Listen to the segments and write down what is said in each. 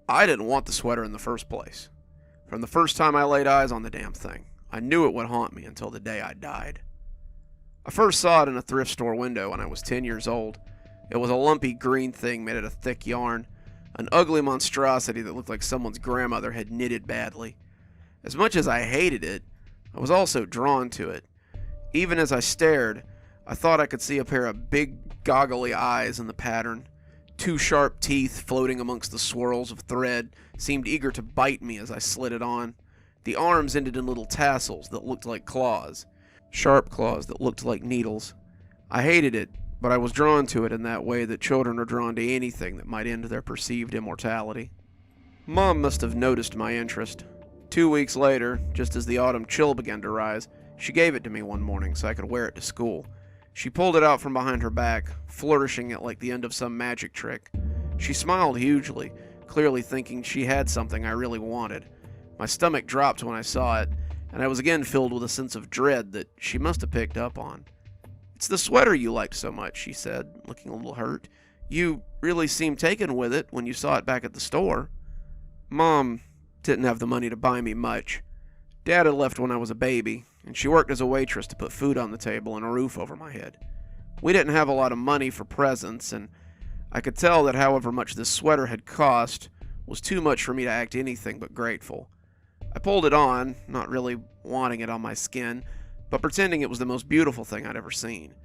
I didn't want the sweater in the first place. From the first time I laid eyes on the damn thing, I knew it would haunt me until the day I died. I first saw it in a thrift store window when I was 10 years old. It was a lumpy green thing made out of thick yarn, an ugly monstrosity that looked like someone's grandmother had knitted badly. As much as I hated it, I was also drawn to it. Even as I stared, I thought I could see a pair of big, goggly eyes in the pattern. Two sharp teeth floating amongst the swirls of thread seemed eager to bite me as I slid it on. The arms ended in little tassels that looked like claws, sharp claws that looked like needles. I hated it, but I was drawn to it in that way that children are drawn to anything that might end their perceived immortality. Mom must have noticed my interest. 2 weeks later, just as the autumn chill began to rise, she gave it to me one morning so I could wear it to school. She pulled it out from behind her back, flourishing it like the end of some magic trick. She smiled hugely, clearly thinking she had something I really wanted. My stomach dropped when I saw it, and I was again filled with a sense of dread that she must have picked up on. "It's the sweater you liked so much," she said, looking a little hurt. "You really seemed taken with it when you saw it back at the store." Mom didn't have the money to buy me much. Dad had left when I was a baby, and she worked as a waitress to put food on the table and a roof over my head. We didn't have a lot of money for presents, and I could tell that however much this sweater had cost was too much for me to act anything but grateful. I pulled it on, not really wanting it on my skin, but pretending it was the most beautiful thing I'd ever seen.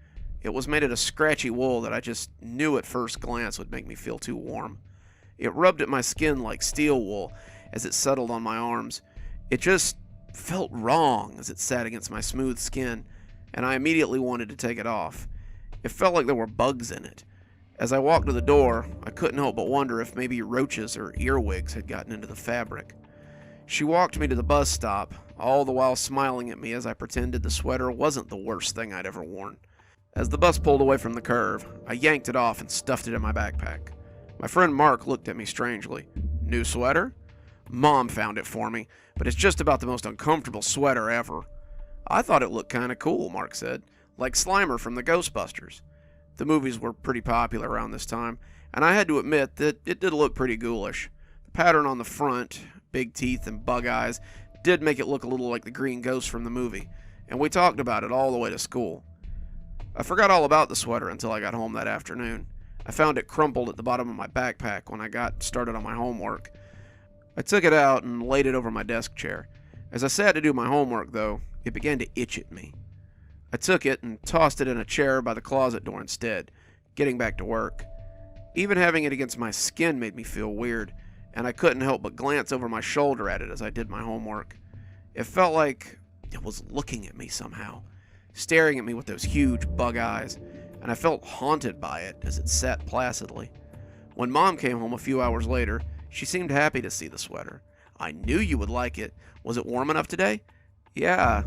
It was made out of scratchy wool that I just knew at first glance would make me feel too warm. It rubbed at my skin like steel wool as it settled on my arms. It just felt wrong as it sat against my smooth skin, and I immediately wanted to take it off. It felt like there were bugs in it. As I walked to the door, I couldn't help but wonder if maybe roaches or earwigs had gotten into the fabric. She walked me to the bus stop, all the while smiling at me as I pretended the sweater wasn't the worst thing I'd ever worn. As the bus pulled away from the curve, I yanked it off and stuffed it in my backpack. My friend Mark looked at me strangely. "New sweater?" "Mom found it for me, but it's just about the most uncomfortable sweater ever." "I thought it looked kinda cool," Mark said. "Like Slimer from the Ghostbusters." The movies were pretty popular around this time, and I had to admit that it did look pretty ghoulish. The pattern on the front, big teeth and bug eyes, did make it look a little like the green ghost from the movie, and we talked about it all the way to school. I forgot all about the sweater until I got home that afternoon. I found it crumpled at the bottom of my backpack when I got started on my homework. I took it out and laid it over my desk chair. As I sat to do my homework, though, it began to itch at me. I took it and tossed it in a chair by the closet door instead, getting back to work. Even having it against my skin made me feel weird, and I couldn't help but glance over my shoulder at it as I did my homework. It felt like it was looking at me somehow, staring at me with those huge bug eyes, and I felt haunted by it as it sat placidly. When Mom came home a few hours later, she seemed happy to see the sweater. "I knew you would like it. Was it warm enough today?" "Yeah,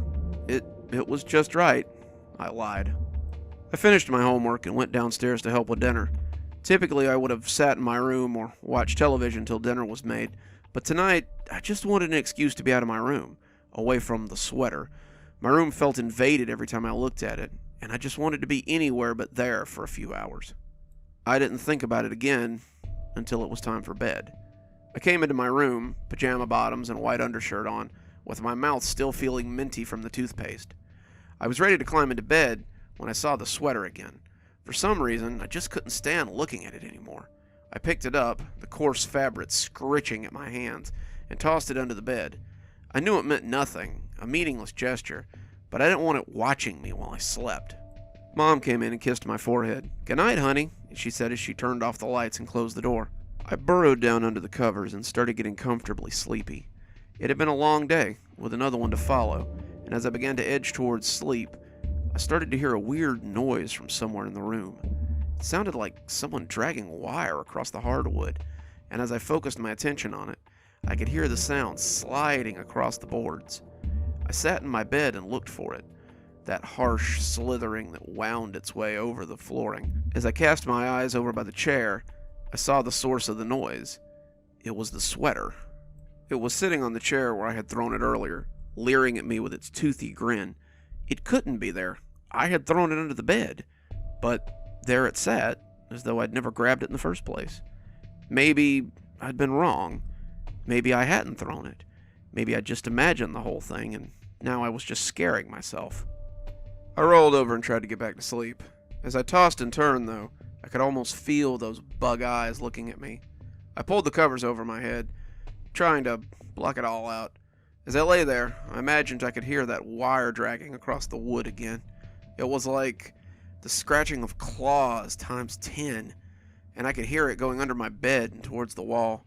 it was just right," I lied. I finished my homework and went downstairs to help with dinner. Typically, I would have sat in my room or watched television till dinner was made, but tonight, I just wanted an excuse to be out of my room, away from the sweater. My room felt invaded every time I looked at it, and I just wanted to be anywhere but there for a few hours. I didn't think about it again until it was time for bed. I came into my room, pajama bottoms and white undershirt on, with my mouth still feeling minty from the toothpaste. I was ready to climb into bed when I saw the sweater again. For some reason, I just couldn't stand looking at it anymore. I picked it up, the coarse fabric scritching at my hands, and tossed it under the bed. I knew it meant nothing, a meaningless gesture, but I didn't want it watching me while I slept. Mom came in and kissed my forehead. "Good night, honey," she said as she turned off the lights and closed the door. I burrowed down under the covers and started getting comfortably sleepy. It had been a long day, with another one to follow, and as I began to edge towards sleep, I started to hear a weird noise from somewhere in the room. It sounded like someone dragging wire across the hardwood, and as I focused my attention on it, I could hear the sound sliding across the boards. I sat in my bed and looked for it, that harsh slithering that wound its way over the flooring. As I cast my eyes over by the chair, I saw the source of the noise. It was the sweater. It was sitting on the chair where I had thrown it earlier, leering at me with its toothy grin. It couldn't be there. I had thrown it under the bed, but there it sat, as though I'd never grabbed it in the first place. Maybe I'd been wrong. Maybe I hadn't thrown it. Maybe I'd just imagined the whole thing, and now I was just scaring myself. I rolled over and tried to get back to sleep. As I tossed and turned, though, I could almost feel those bug eyes looking at me. I pulled the covers over my head, trying to block it all out. As I lay there, I imagined I could hear that wire dragging across the wood again. It was like the scratching of claws times 10, and I could hear it going under my bed and towards the wall.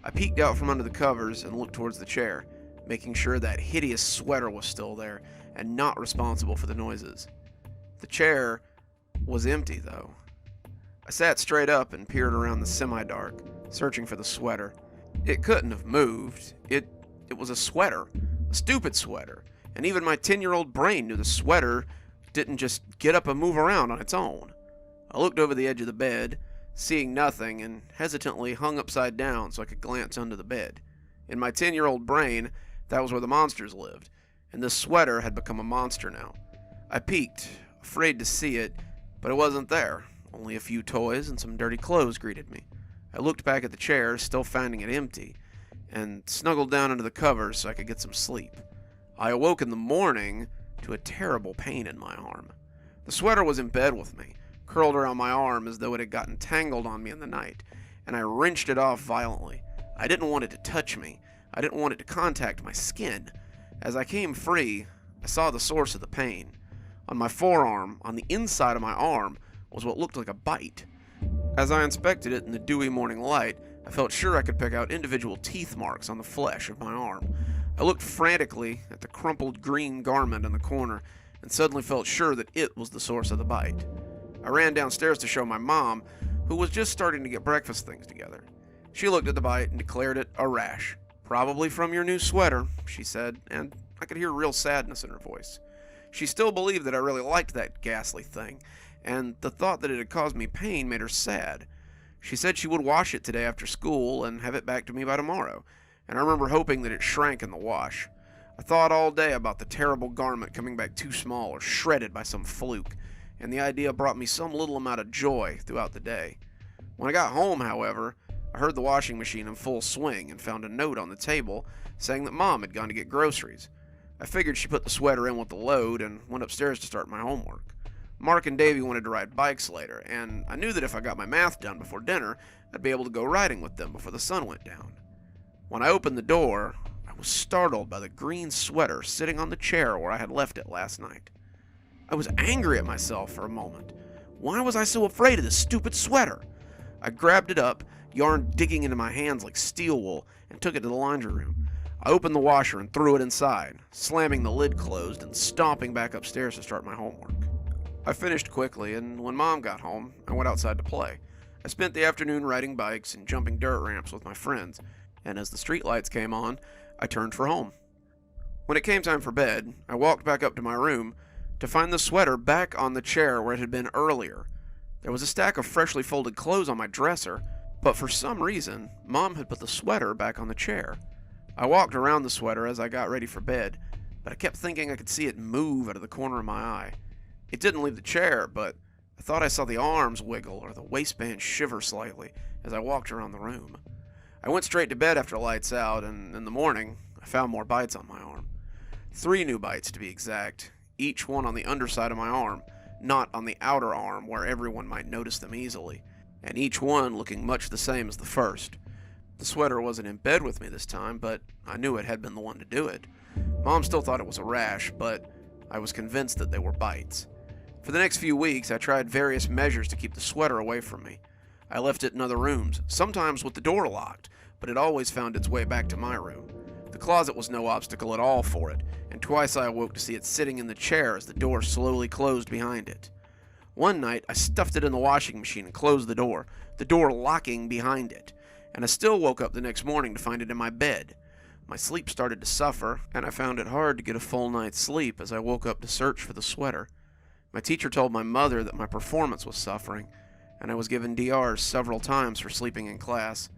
I peeked out from under the covers and looked towards the chair, making sure that hideous sweater was still there and not responsible for the noises. The chair was empty, though. I sat straight up and peered around the semi-dark, searching for the sweater. It couldn't have moved. It was a sweater, a stupid sweater, and even my 10-year-old brain knew the sweater didn't just get up and move around on its own. I looked over the edge of the bed, seeing nothing, and hesitantly hung upside down so I could glance under the bed. In my 10-year-old brain, that was where the monsters lived, and this sweater had become a monster now. I peeked, afraid to see it, but it wasn't there. Only a few toys and some dirty clothes greeted me. I looked back at the chair, still finding it empty, and snuggled down under the covers so I could get some sleep. I awoke in the morning to a terrible pain in my arm. The sweater was in bed with me, curled around my arm as though it had gotten tangled on me in the night, and I wrenched it off violently. I didn't want it to touch me. I didn't want it to contact my skin. As I came free, I saw the source of the pain. On my forearm, on the inside of my arm, was what looked like a bite. As I inspected it in the dewy morning light, I felt sure I could pick out individual teeth marks on the flesh of my arm. I looked frantically at the crumpled green garment in the corner and suddenly felt sure that it was the source of the bite. I ran downstairs to show my mom, who was just starting to get breakfast things together. She looked at the bite and declared it a rash. "Probably from your new sweater," she said, and I could hear real sadness in her voice. She still believed that I really liked that ghastly thing, and the thought that it had caused me pain made her sad. She said she would wash it today after school and have it back to me by tomorrow, and I remember hoping that it shrank in the wash. I thought all day about the terrible garment coming back too small or shredded by some fluke, and the idea brought me some little amount of joy throughout the day. When I got home, however, I heard the washing machine in full swing and found a note on the table saying that Mom had gone to get groceries. I figured she put the sweater in with the load and went upstairs to start my homework. Mark and Davey wanted to ride bikes later, and I knew that if I got my math done before dinner, I'd be able to go riding with them before the sun went down. When I opened the door, I was startled by the green sweater sitting on the chair where I had left it last night. I was angry at myself for a moment. Why was I so afraid of this stupid sweater? I grabbed it up, yarn digging into my hands like steel wool, and took it to the laundry room. I opened the washer and threw it inside, slamming the lid closed and stomping back upstairs to start my homework. I finished quickly, and when Mom got home, I went outside to play. I spent the afternoon riding bikes and jumping dirt ramps with my friends, and as the streetlights came on, I turned for home. When it came time for bed, I walked back up to my room to find the sweater back on the chair where it had been earlier. There was a stack of freshly folded clothes on my dresser, but for some reason, Mom had put the sweater back on the chair. I walked around the sweater as I got ready for bed, but I kept thinking I could see it move out of the corner of my eye. It didn't leave the chair, but I thought I saw the arms wiggle or the waistband shiver slightly as I walked around the room. I went straight to bed after lights out, and in the morning, I found more bites on my arm. 3 new bites to be exact, each one on the underside of my arm, not on the outer arm where everyone might notice them easily, and each one looking much the same as the first. The sweater wasn't in bed with me this time, but I knew it had been the one to do it. Mom still thought it was a rash, but I was convinced that they were bites. For the next few weeks, I tried various measures to keep the sweater away from me. I left it in other rooms, sometimes with the door locked, but it always found its way back to my room. The closet was no obstacle at all for it, and twice I awoke to see it sitting in the chair as the door slowly closed behind it. One night, I stuffed it in the washing machine and closed the door locking behind it, and I still woke up the next morning to find it in my bed. My sleep started to suffer, and I found it hard to get a full night's sleep as I woke up to search for the sweater. My teacher told my mother that my performance was suffering, and I was given DRs several times for sleeping in class.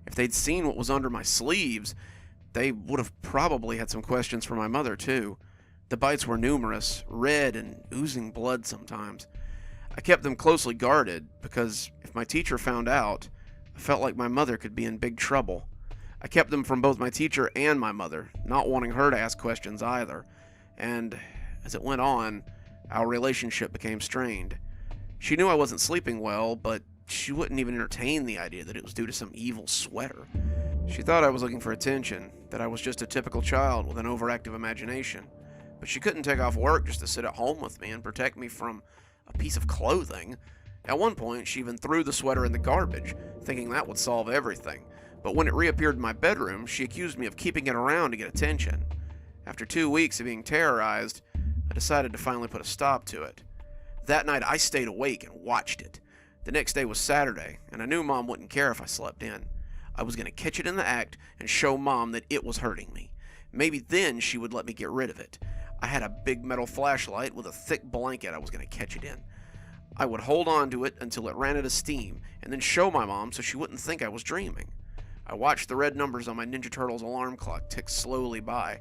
If they'd seen what was under my sleeves, they would have probably had some questions for my mother, too. The bites were numerous, red and oozing blood sometimes. I kept them closely guarded because if my teacher found out, I I felt like my mother could be in big trouble. I kept them from both my teacher and my mother, not wanting her to ask questions either. And as it went on, our relationship became strained. She knew I wasn't sleeping well, but she wouldn't even entertain the idea that it was due to some evil sweater. She thought I was looking for attention, that I was just a typical child with an overactive imagination. But she couldn't take off work just to sit at home with me and protect me from a piece of clothing. At one point, she even threw the sweater in the garbage, thinking that would solve everything. But when it reappeared in my bedroom, she accused me of keeping it around to get attention. After 2 weeks of being terrorized, I decided to finally put a stop to it. That night, I stayed awake and watched it. The next day was Saturday, and I knew Mom wouldn't care if I slept in. I was going to catch it in the act and show Mom that it was hurting me. Maybe then she would let me get rid of it. I had a big metal flashlight with a thick blanket I was going to catch it in. I would hold on to it until it ran out of steam, and then show my mom so she wouldn't think I was dreaming. I watched the red numbers on my Ninja Turtles alarm clock tick slowly by,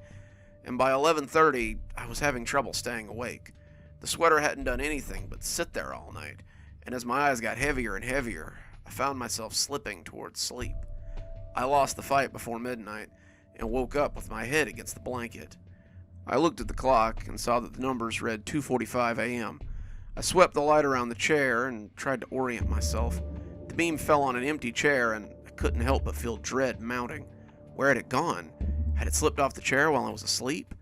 and by 11:30, I was having trouble staying awake. The sweater hadn't done anything but sit there all night, and as my eyes got heavier and heavier, I found myself slipping towards sleep. I lost the fight before midnight, and woke up with my head against the blanket. I looked at the clock and saw that the numbers read 2:45 a.m. I swept the light around the chair and tried to orient myself. The beam fell on an empty chair, and I couldn't help but feel dread mounting. Where had it gone? Had it slipped off the chair while I was asleep?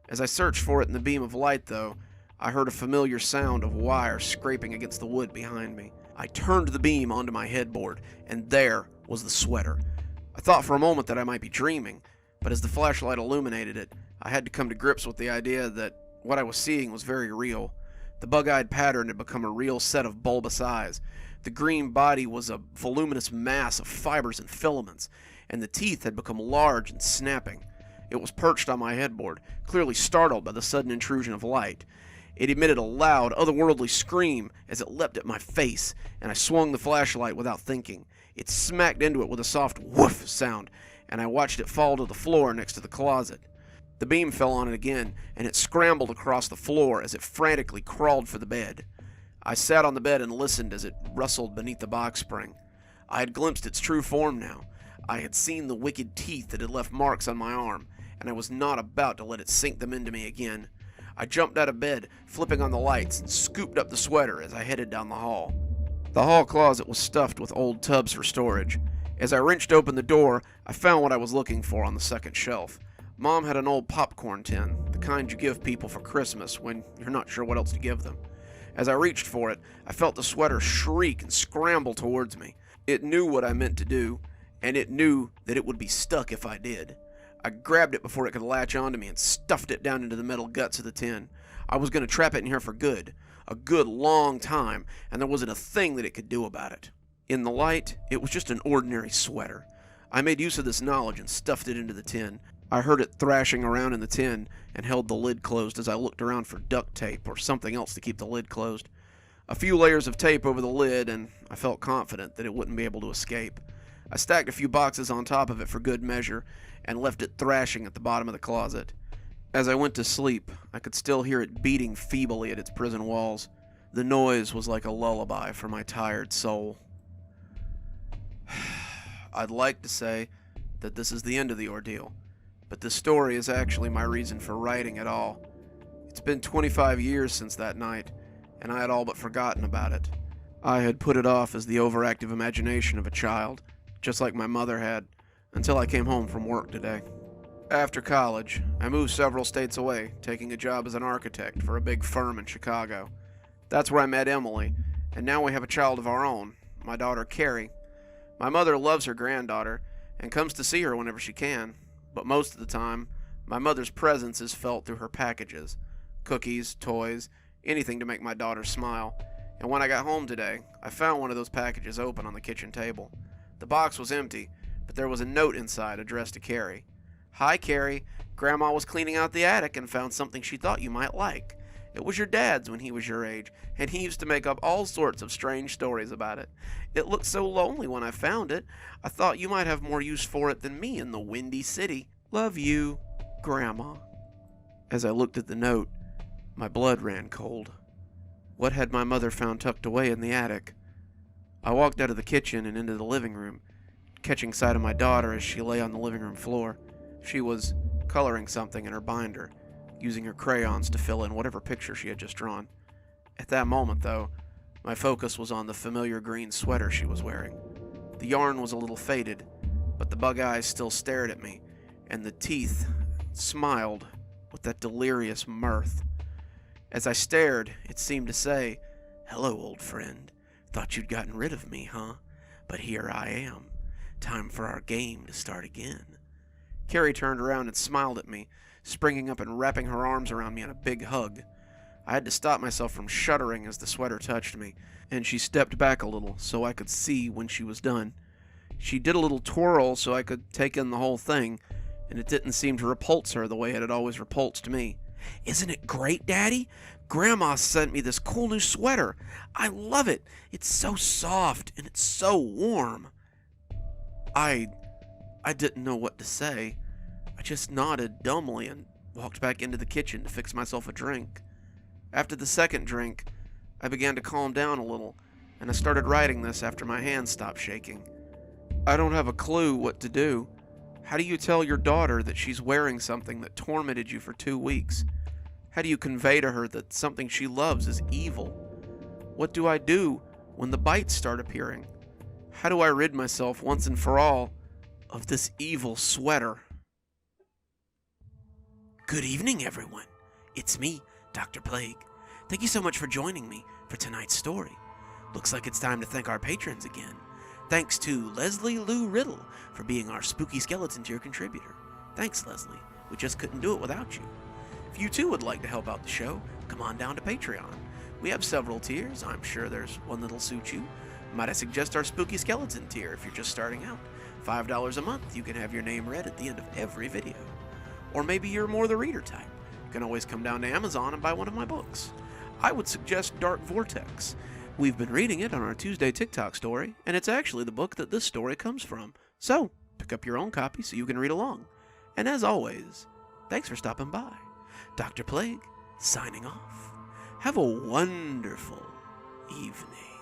As I searched for it in the beam of light, though, I heard a familiar sound of wire scraping against the wood behind me. I turned the beam onto my headboard, and there was the sweater. I thought for a moment that I might be dreaming, but as the flashlight illuminated it, I had to come to grips with the idea that what I was seeing was very real. The bug-eyed pattern had become a real set of bulbous eyes. The green body was a voluminous mass of fibers and filaments, and the teeth had become large and snapping. It was perched on my headboard, clearly startled by the sudden intrusion of light. It emitted a loud, otherworldly scream as it leapt at my face, and I swung the flashlight without thinking. It smacked into it with a soft woof sound, and I watched it fall to the floor next to the closet. The beam fell on it again, and it scrambled across the floor as it frantically crawled for the bed. I sat on the bed and listened as it rustled beneath the box spring. I had glimpsed its true form now. I had seen the wicked teeth that had left marks on my arm, and I was not about to let it sink them into me again. I jumped out of bed, flipping on the lights, and scooped up the sweater as I headed down the hall. The hall closet was stuffed with old tubs for storage. As I wrenched open the door, I found what I was looking for on the second shelf. Mom had an old popcorn tin, the kind you give people for Christmas when you're not sure what else to give them. As I reached for it, I felt the sweater shriek and scramble towards me. It knew what I meant to do, and it knew that it would be stuck if I did. I grabbed it before it could latch onto me and stuffed it down into the metal guts of the tin. I was going to trap it in here for good, a good long time, and there wasn't a thing that it could do about it. In the light, it was just an ordinary sweater. I made use of this knowledge and stuffed it into the tin. I heard it thrashing around in the tin and held the lid closed as I looked around for duct tape or something else to keep the lid closed. A few layers of tape over the lid, and I felt confident that it wouldn't be able to escape. I stacked a few boxes on top of it for good measure and left it thrashing at the bottom of the closet. As I went to sleep, I could still hear it beating feebly at its prison walls. The noise was like a lullaby for my tired soul. I'd like to say that this is the end of the ordeal, but this story is actually my reason for writing it all. It's been 25 years since that night, and I had all but forgotten about it. I had put it off as the overactive imagination of a child, just like my mother had, until I came home from work today. After college, I moved several states away, taking a job as an architect for a big firm in Chicago. That's where I met Emily, and now we have a child of our own, my daughter Carrie. My mother loves her granddaughter and comes to see her whenever she can, but most of the time, my mother's presence is felt through her packages. Cookies, toys, anything to make my daughter smile. And when I got home today, I found one of those packages open on the kitchen table. The box was empty, but there was a note inside addressed to Carrie. "Hi, Carrie. Grandma was cleaning out the attic and found something she thought you might like. It was your dad's when he was your age, and he used to make up all sorts of strange stories about it. It looked so lonely when I found it. I thought you might have more use for it than me in the Windy City. Love you, Grandma." As I looked at the note, my blood ran cold. What had my mother found tucked away in the attic? I walked out of the kitchen and into the living room, catching sight of my daughter as she lay on the living room floor. She was coloring something in her binder, using her crayons to fill in whatever picture she had just drawn. At that moment, though, my focus was on the familiar green sweater she was wearing. The yarn was a little faded, but the bug eyes still stared at me, and the teeth smiled with that delirious mirth. As I stared, it seemed to say, "Hello, old friend. Thought you'd gotten rid of me, huh? But here I am. Time for our game to start again." Carrie turned around and smiled at me, springing up and wrapping her arms around me in a big hug. I had to stop myself from shuddering as the sweater touched me, and she stepped back a little so I could see when she was done. She did a little twirl so I could take in the whole thing, and it didn't seem to repulse her the way it had always repulsed me. "Isn't it great, Daddy? Grandma sent me this cool new sweater. I love it. It's so soft and it's so warm." I didn't know what to say. I just nodded dumbly and walked back into the kitchen to fix myself a drink. After the second drink, I began to calm down a little, and I started writing this after my hands stopped shaking. I don't have a clue what to do. How do you tell your daughter that she's wearing something that tormented you for 2 weeks? How do you convey to her that something she loves is evil? What do I do when the bites start appearing? How do I rid myself once and for all of this evil sweater? Good evening, everyone. It's me, Dr. Plague. Thank you so much for joining me for tonight's story. Looks like it's time to thank our patrons again. Thanks to Leslie Lou Riddle for being our spooky skeleton tier contributor. Thanks, Leslie. We just couldn't do it without you. If you too would like to help out the show, come on down to Patreon. We have several tiers. I'm sure there's one that'll suit you. Might I suggest our spooky skeleton tier if you're just starting out? $5 a month, you can have your name read at the end of every video. Or maybe you're more the reader type. You can always come down to Amazon and buy one of my books. I would suggest Dark Vortex. We've been reading it on our Tuesday TikTok story, and it's actually the book that this story comes from. So, pick up your own copy so you can read along. And as always, thanks for stopping by. Dr. Plague, signing off. Have a wonderful evening.